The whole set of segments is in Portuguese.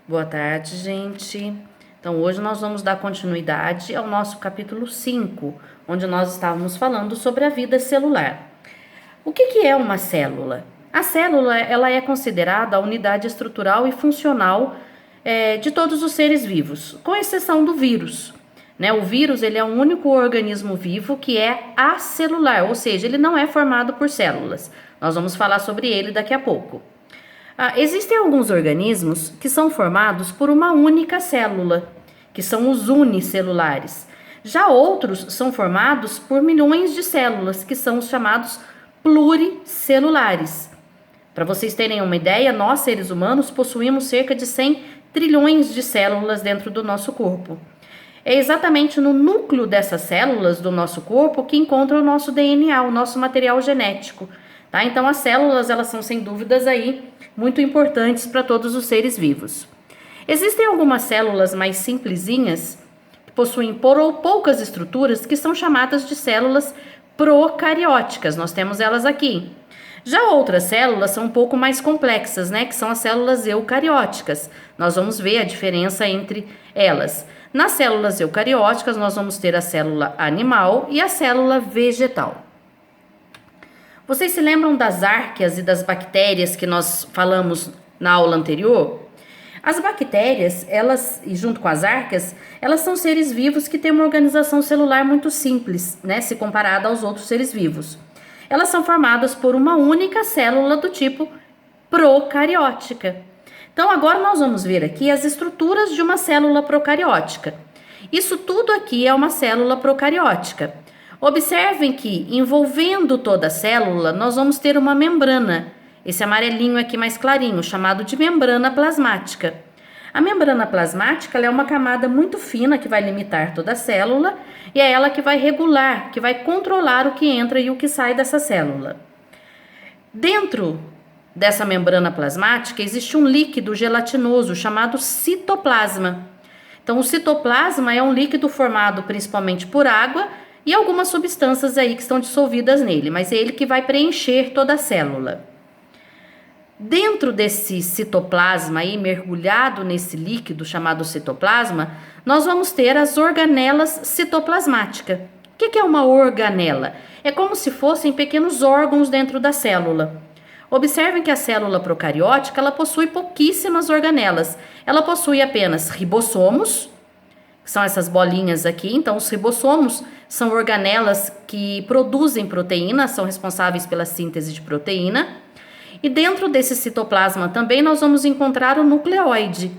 Boa tarde, gente. Então, hoje nós vamos dar continuidade ao nosso capítulo 5, onde nós estávamos falando sobre a vida celular. O que é uma célula? A célula ela é considerada a unidade estrutural e funcional de todos os seres vivos, com exceção do vírus. Né? O vírus ele é o único organismo vivo que é acelular, ou seja, ele não é formado por células. Nós vamos falar sobre ele daqui a pouco. Existem alguns organismos que são formados por uma única célula, que são os unicelulares. Já outros são formados por milhões de células, que são os chamados pluricelulares. Para vocês terem uma ideia, nós seres humanos possuímos cerca de 100 trilhões de células dentro do nosso corpo. É exatamente no núcleo dessas células do nosso corpo que encontra o nosso DNA, o nosso material genético. Tá? Então as células elas são sem dúvidas aí muito importantes para todos os seres vivos. Existem algumas células mais simplesinhas que possuem poucas estruturas que são chamadas de células procarióticas. Nós temos elas aqui. Já outras células são um pouco mais complexas, né? Que são as células eucarióticas. Nós vamos ver a diferença entre elas. Nas células eucarióticas, nós vamos ter a célula animal e a célula vegetal. Vocês se lembram das árqueas e das bactérias que nós falamos na aula anterior? As bactérias, elas, e junto com as árqueas, elas são seres vivos que têm uma organização celular muito simples, né, se comparada aos outros seres vivos. Elas são formadas por uma única célula do tipo procariótica. Então, agora nós vamos ver aqui as estruturas de uma célula procariótica. Isso tudo aqui é uma célula procariótica. Observem que, envolvendo toda a célula, nós vamos ter uma membrana. Esse amarelinho aqui mais clarinho, chamado de membrana plasmática. A membrana plasmática ela é uma camada muito fina que vai limitar toda a célula e é ela que vai regular, que vai controlar o que entra e o que sai dessa célula. Dentro dessa membrana plasmática existe um líquido gelatinoso chamado citoplasma. Então, o citoplasma é um líquido formado principalmente por água e algumas substâncias aí que estão dissolvidas nele, mas é ele que vai preencher toda a célula. Dentro desse citoplasma aí, mergulhado nesse líquido chamado citoplasma, nós vamos ter as organelas citoplasmáticas. O que é uma organela? É como se fossem pequenos órgãos dentro da célula. Observem que a célula procariótica ela possui pouquíssimas organelas. Ela possui apenas ribossomos, que são essas bolinhas aqui. Então, os ribossomos são organelas que produzem proteína, são responsáveis pela síntese de proteína. E dentro desse citoplasma também nós vamos encontrar o nucleóide,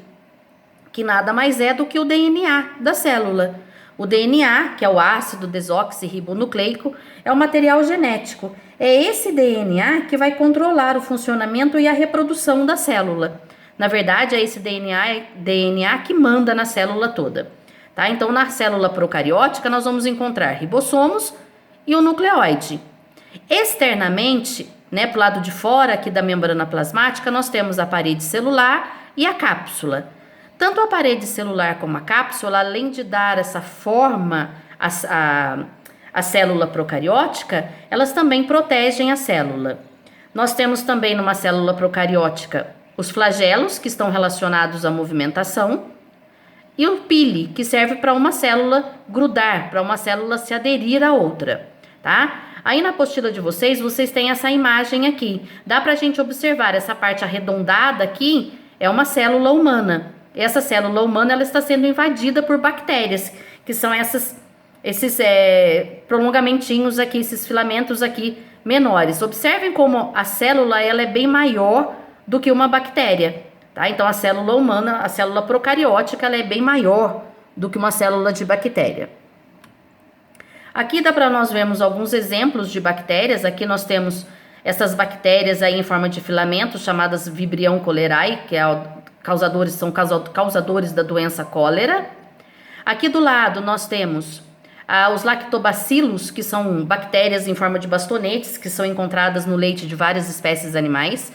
que nada mais é do que o DNA da célula. O DNA, que é o ácido desoxirribonucleico, é o material genético. É esse DNA que vai controlar o funcionamento e a reprodução da célula. Na verdade, é esse DNA que manda na célula toda. Tá? Então, na célula procariótica, nós vamos encontrar ribossomos e o nucleóide. Externamente, né, pro lado de fora aqui da membrana plasmática, nós temos a parede celular e a cápsula. Tanto a parede celular como a cápsula, além de dar essa forma à célula procariótica, elas também protegem a célula. Nós temos também numa célula procariótica os flagelos, que estão relacionados à movimentação, e o pile, que serve para uma célula grudar, para uma célula se aderir à outra, tá? Aí na apostila de vocês têm essa imagem aqui. Dá pra gente observar essa parte arredondada aqui, é uma célula humana. Essa célula humana ela está sendo invadida por bactérias, que são esses prolongamentinhos aqui, esses filamentos aqui menores. Observem como a célula ela é bem maior do que uma bactéria. Tá? Então, a célula humana, a célula procariótica, ela é bem maior do que uma célula de bactéria. Aqui dá para nós vermos alguns exemplos de bactérias. Aqui nós temos essas bactérias aí em forma de filamentos, chamadas Vibrio cholerae, que são causadores da doença cólera. Aqui do lado nós temos os lactobacilos, que são bactérias em forma de bastonetes, que são encontradas no leite de várias espécies animais.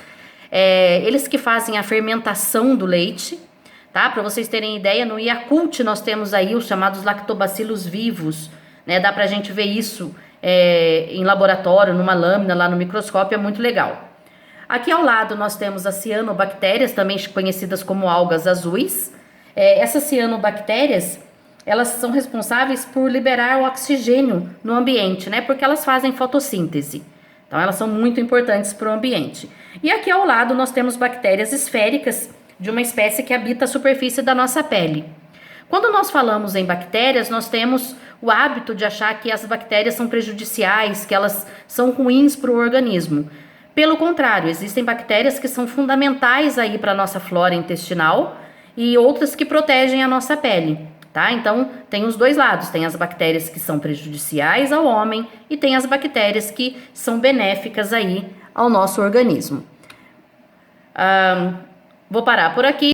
Eles que fazem a fermentação do leite, tá? Para vocês terem ideia, no Yakult nós temos aí os chamados lactobacilos vivos, né? Dá pra gente ver isso em laboratório, numa lâmina, lá no microscópio, é muito legal. Aqui ao lado nós temos as cianobactérias, também conhecidas como algas azuis. Essas cianobactérias, elas são responsáveis por liberar o oxigênio no ambiente, né? Porque elas fazem fotossíntese. Então elas são muito importantes para o ambiente. E aqui ao lado nós temos bactérias esféricas de uma espécie que habita a superfície da nossa pele. Quando nós falamos em bactérias, nós temos o hábito de achar que as bactérias são prejudiciais, que elas são ruins para o organismo. Pelo contrário, existem bactérias que são fundamentais aí para a nossa flora intestinal e outras que protegem a nossa pele, tá? Então, tem os dois lados, tem as bactérias que são prejudiciais ao homem e tem as bactérias que são benéficas aí ao nosso organismo. Vou parar por aqui.